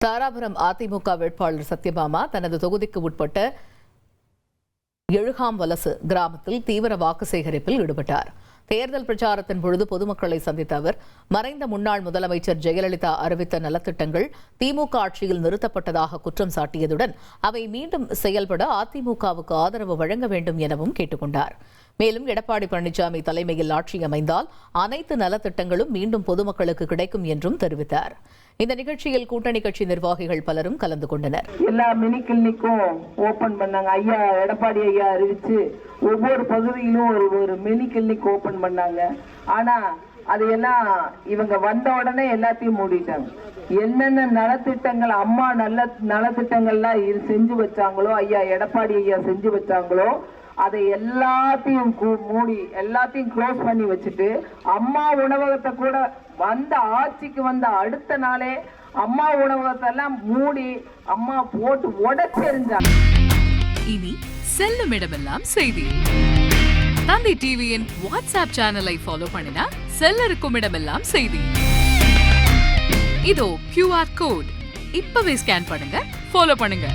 தாராபுரம் அதிமுக வேட்பாளர் சத்யபாமா தனது தொகுதிக்கு உட்பட்ட எழுகாம்வலசு கிராமத்தில் தீவிர வாக்கு சேகரிப்பில் ஈடுபட்டார். தேர்தல் பிரச்சாரத்தின் பொழுது பொதுமக்களை சந்தித்த அவர், மறைந்த முன்னாள் முதலமைச்சர் ஜெயலலிதா அறிவித்த நலத்திட்டங்கள் திமுக ஆட்சியில் நிறுத்தப்பட்டதாக குற்றம் சாட்டியதுடன் அவை மீண்டும் செயல்பட அதிமுகவுக்கு ஆதரவு வழங்க வேண்டும் எனவும் கேட்டுக் கொண்டார். மேலும் எடப்பாடி பழனிசாமி தலைமையில் ஆட்சி அமைந்தால் அனைத்து நலத்திட்டங்களும் மீண்டும் பொதுமக்களுக்கு கிடைக்கும் என்றும் தெரிவித்தார். இந்த நிகழ்ச்சியில் கூட்டணி கட்சி நிர்வாகிகள் பலரும் கலந்து கொண்டனர். எல்லா மினி கிளினிக்கும் ஓபன் பண்ணாங்க. ஐயா எடப்பாடி ஐயா அறிவிச்சு ஒவ்வொரு பகுதியிலும் ஒரு மினி கிளினிக் ஓபன் பண்ணாங்க. ஆனா அதையெல்லாம் இவங்க வந்த உடனே எல்லாத்தையும் மூடிட்டாங்க. என்னென்ன நலத்திட்டங்கள் அம்மா நலத்திட்டங்கள்லாம் செஞ்சு வச்சாங்களோ, ஐயா எடப்பாடி ஐயா செஞ்சு வச்சாங்களோ, அதை எல்லாத்தையும் மூடி எல்லாத்தையும் க்ளோஸ் பண்ணி வச்சுட்டு அம்மா உணவகத்தை கூட ஆட்சிக்கு வந்த அடுத்த நாளே அம்மா உணவகத்தை எல்லாம் மூடி அம்மா போட்டு உடைச்செறிஞ்சாங்க. இனி செல்லும் இடமெல்லாம் செய்தி. தந்தை டிவியின் வாட்ஸ்அப் சேனலை ஃபாலோ பண்ணினா செல்ல இருக்கும் இடமெல்லாம் செய்தி. இதோ QR கோட் இப்பவே ஸ்கேன் பண்ணுங்க, ஃபாலோ பண்ணுங்க.